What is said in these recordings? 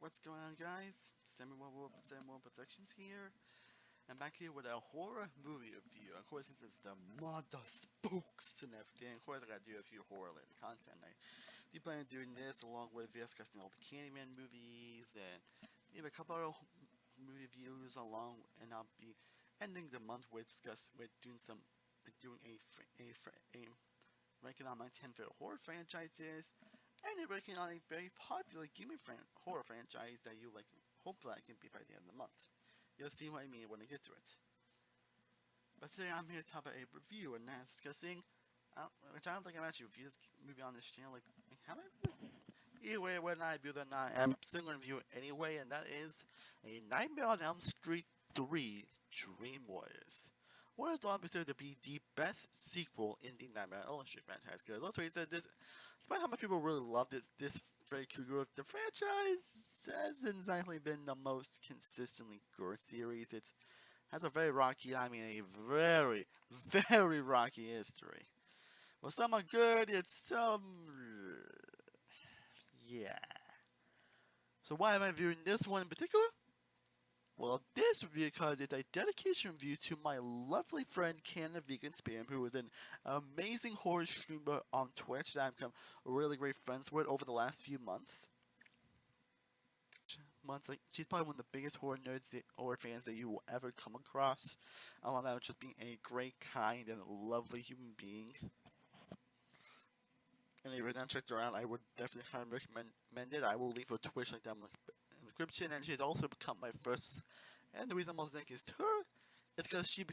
What's going on, guys? Samuel Productions here. I'm back here with a horror movie review. Of course, this is the mother spooks and everything. Of course, I gotta do a few horror-related content. I do plan on doing this along with discussing all the Candyman movies and maybe a couple other movie reviews along. And I'll be ending the month with doing a ranking on my 10 favorite horror franchises and working on a very popular horror franchise that you like. Hopefully, I can beat by the end of the month. You'll see what I mean when I get to it. But today I'm here to talk about a review and not discussing, which I don't think I've actually reviewed this movie on this channel. Like, have I reviewed this? Either way, whether I review it or not, I'm still going to review it anyway, and that is A Nightmare on Elm Street 3 Dream Warriors. What is obviously to be the best sequel in the Nightmare on Elm Street franchise? Because let's face it, despite how much people really loved this very cool group, the franchise hasn't exactly been the most consistently good series. It has a very rocky, a very, very rocky history. Well, some are good, it's some... yeah. So why am I viewing this one in particular? Well, this review because it's a dedication review to my lovely friend canofveganspam, who is an amazing horror streamer on Twitch that I've become really great friends with over the last few months. Like, she's probably one of the biggest horror fans that you will ever come across. Along that with just being a great, kind, and lovely human being. And if you're not checked her out, I would definitely highly recommend it. I will leave her Twitch link down in the description, and she's also become my first. And the reason I'm also thanking is to her is because she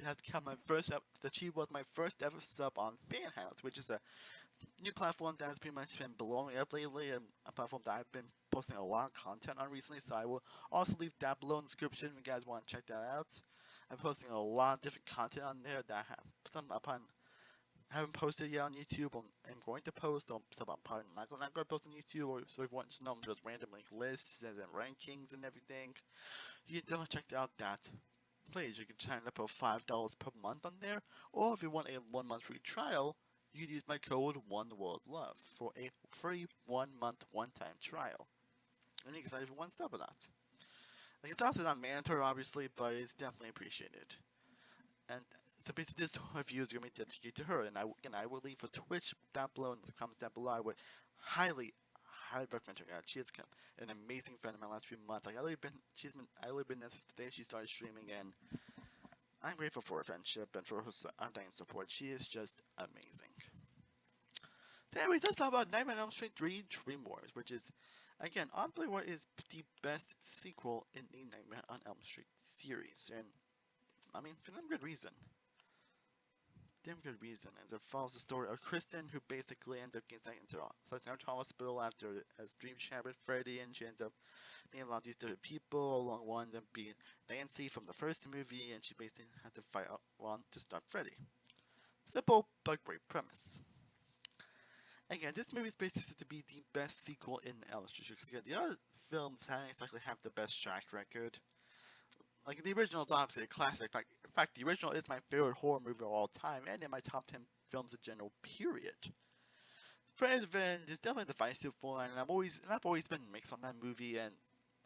has become my first. That she was my first ever sub on Fanhouse, which is a new platform that has pretty much been blowing up lately, and a platform that I've been posting a lot of content on recently. So I will also leave that below in the description if you guys want to check that out. I'm posting a lot of different content on there that I have some upon. I haven't posted yet on YouTube. I'm going to post on some part. Not going to post on YouTube. So if you want to know just random lists and rankings and everything, you can definitely check out that. Please, you can sign up for $5 per month on there, or if you want a 1-month free trial, you can use my code OneWorldLove for a free 1-month one-time trial. And you can sign up for one sub or not. Like, it's also not mandatory, obviously, but it's definitely appreciated. And so basically this review is going to be dedicated to her, and I will leave her Twitch down below in the comments down below. I would highly recommend checking her out. She has become an amazing friend in my last few months. Like I only been there since the day she started streaming, and I'm grateful for her friendship and for her undying support. She is just amazing. So anyways, let's talk about Nightmare on Elm Street 3 Dream Wars, which is, again, arguably what is the best sequel in the Nightmare on Elm Street series, and for damn good reason. As it follows the story of Kristen, who basically ends up getting sent into a hospital after as dream shared with Freddy, and she ends up meeting a lot of these different people, along one of them being Nancy from the first movie, and she basically had to fight one to stop Freddy. Simple but great premise. Again, this movie is basically said to be the best sequel in Elm Street, because again, the other films haven't exactly have the best track record. Like, the original is obviously a classic. In fact, the original is my favorite horror movie of all time, and in my top 10 films in general, period. Freddy's Revenge is definitely a divisive one, and I've always been mixed on that movie, and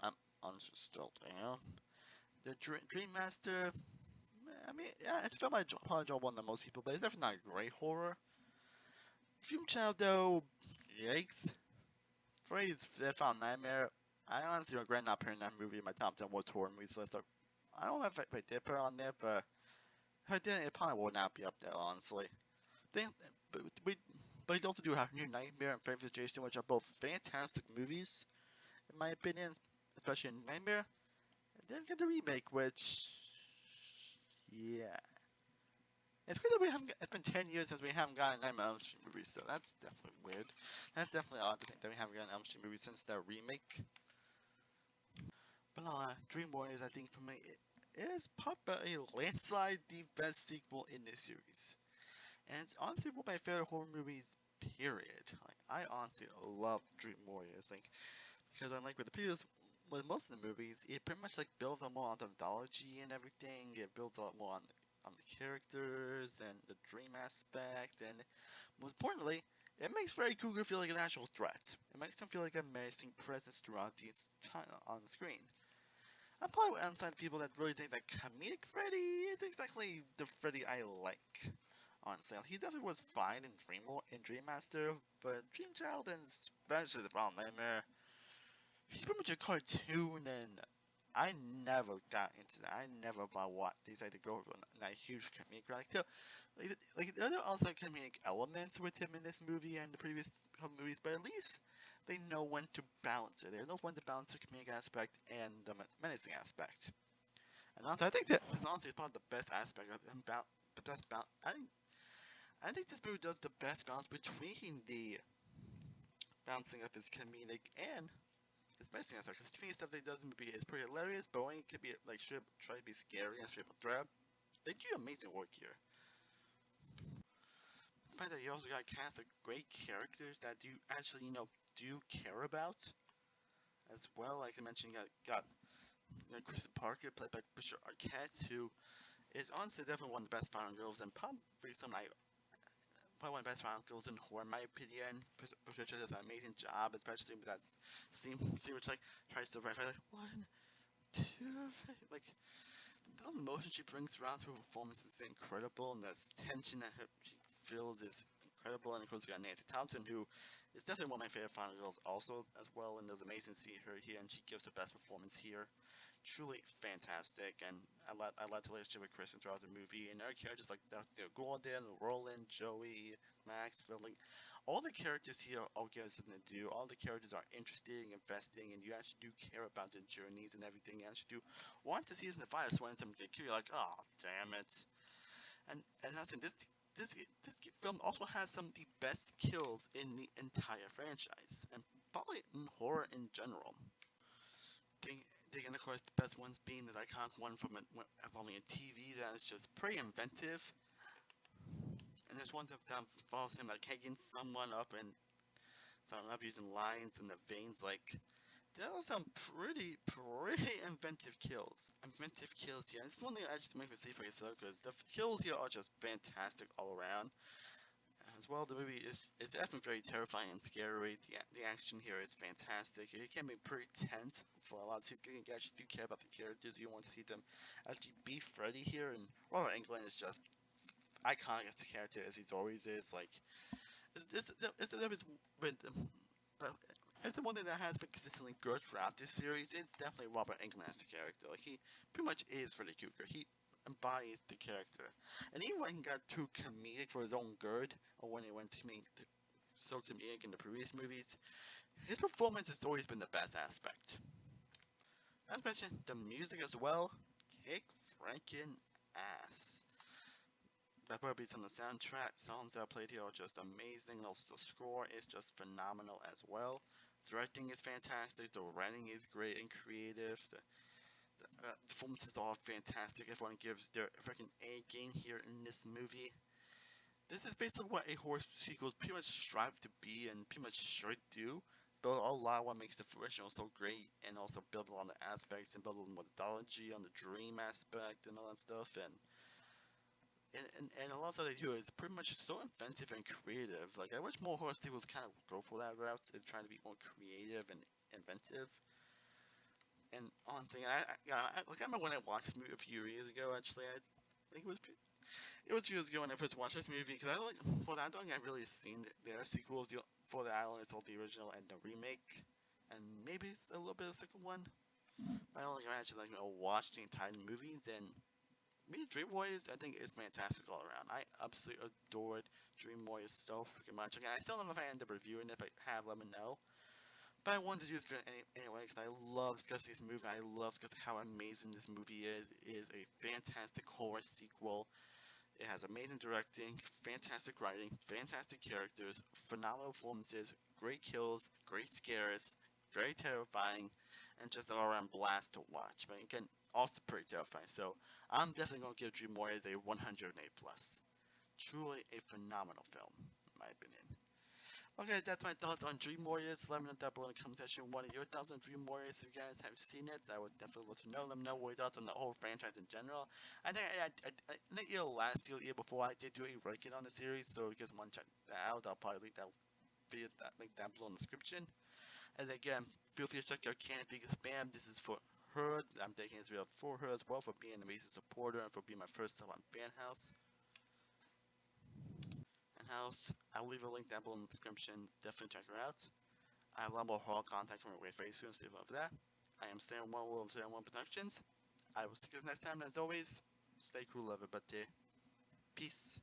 I'm honestly still down. The Dream Master, yeah, it's probably one of most people, but it's definitely not a great horror. Dream Child, though, yikes. Freddy's Death Found Nightmare, I honestly regret not putting that movie in my top 10 worst horror movies list. I don't know if I did put it on there, but if I didn't, it probably would not be up there, honestly. But you also do have New Nightmare and Favorite Jason, which are both fantastic movies, in my opinion, especially in Nightmare. And then get the remake, which, yeah. It's weird that it's been 10 years since we haven't gotten a Nightmare on Elm Street movie, so that's definitely weird. That's definitely odd to think that we haven't gotten an Elm Street movie since that remake. But Dream Warriors, I think for me, it is probably a landslide the best sequel in this series. And it's honestly one of my favorite horror movies, period. Like, I honestly love Dream Warriors, because unlike with most of the movies, it pretty much builds on more on the mythology and everything. It builds a lot more on the characters and the dream aspect, and most importantly, It makes Freddy Krueger feel like an actual threat. It makes him feel like a menacing presence throughout the on the screen. I'm probably outside people that really think that comedic Freddy is exactly the Freddy I like. Honestly, he definitely was fine in Dream Master, but Dream Child and especially the Problem Nightmare, he's pretty much a cartoon, and I never got into that. I never bought what they decided to go with a huge comedic like there are also comedic elements with him in this movie and the previous couple movies, but at least they know when to balance it. They know when to balance the comedic aspect and the menacing aspect. And also, I think that this honestly is probably the best aspect of him. The best balance. I think this movie does the best balance between the balancing of his comedic and his menacing aspect. Because the comedic stuff that he does in the movie is pretty hilarious, but when it could be like should try to be scary and straight up threat, they do amazing work here. The fact that you also got cast of great characters that you actually do care about as well. Like I mentioned, got Kristen Parker played by Patricia Arquette, who is honestly definitely one of the best final girls and probably one of the best final girls in horror in my opinion. Patricia does an amazing job, especially with that scene which like tries to write like 1, 2, like the emotion she brings throughout her performance is incredible, and the tension that she feels is incredible. And of course, we got Nancy Thompson, who is definitely one of my favorite final girls, also as well, and it's amazing to see her here, and she gives her best performance here. Truly fantastic, and I like the relationship with Kristen throughout the movie, and other characters like Gordon, Roland, Joey, Max, Philly. All the characters here all get something to do. All the characters are interesting, investing, and you actually do care about their journeys and everything. You actually do want to see them survive. So when some get killed, you're like, oh, damn it. And I think this film also has some of the best kills in the entire franchise, and probably in horror in general. And of course, the best ones being the iconic one from only a TV that is just pretty inventive. And there's one that involves him like hanging someone up and someone up using lines in the veins. Like there are some pretty inventive kills. Inventive kills here. And this is one thing I just make me see for yourself because the kills here are just fantastic all around. As well, the movie is definitely very terrifying and scary. The action here is fantastic. It can be pretty tense for a lot of scenes. You actually do care about the characters. You want to see them actually be Freddy here. And Robert Englund is just iconic as a character as he always is. Like, it's with if the one thing that has been consistently good throughout this series, it's definitely Robert Englund as a character. Like he pretty much is Freddy Krueger. He embodies the character, and even when he got too comedic for his own good, or when he went to me so comedic in the previous movies, his performance has always been the best aspect. As mentioned, the music as well, kick franken ass. That probably some of the soundtrack songs that are played here are just amazing. And also, the score is just phenomenal as well. The directing is fantastic. The writing is great and creative. The performances are fantastic. Everyone gives their freaking A game here in this movie. This is basically what a horror sequel pretty much strive to be and pretty much should do. Build a lot of what makes the original so great, and also build a lot of the aspects and build on the methodology, on the dream aspect, and all that stuff. And a lot of stuff they do is pretty much so inventive and creative. Like I wish more horror sequels kind of go for that route and trying to be more creative and inventive. And honestly, I remember when I watched this movie a few years ago. Actually, I think it was years ago when I first watched this movie because I don't think I've really seen their sequels. For the Island, it's all the original and the remake, and maybe it's a little bit of the second one. But I don't think I actually watched the entire movies. And me, Dream Warriors, I think is fantastic all around. I absolutely adored Dream Warriors so freaking much. Again, I still don't know if I end up reviewing it. If I have, let me know. But I wanted to do this video anyway because I love discussing this movie. I love discussing how amazing this movie is. It is a fantastic horror sequel. It has amazing directing, fantastic writing, fantastic characters, phenomenal performances, great kills, great scares, very terrifying, and just an all-around blast to watch. But again, also pretty terrifying. So I'm definitely going to give Dream Warriors a 108 plus. Truly a phenomenal film, in my opinion. Okay, that's my thoughts on Dream Warriors. Let me know down below in the comment section what are your thoughts on Dream Warriors. If you guys have seen it, I would definitely love to know. Let me know what your thoughts on the whole franchise in general. I think last year before, I did do a ranking on the series, so if you guys want to check that out, I'll probably link that video link down below in the description. And again, feel free to check out canofvegamspam. This is for her. I'm taking this video for her as well, for being an amazing supporter and for being my first sub on fanhouse. I will leave a link down below in the description. Definitely check her out. I have a lot more horror content coming away very soon, so you love that. I am Sam One Will of Sam One Productions. I will see you guys next time, and as always, stay cool, everybody. Peace.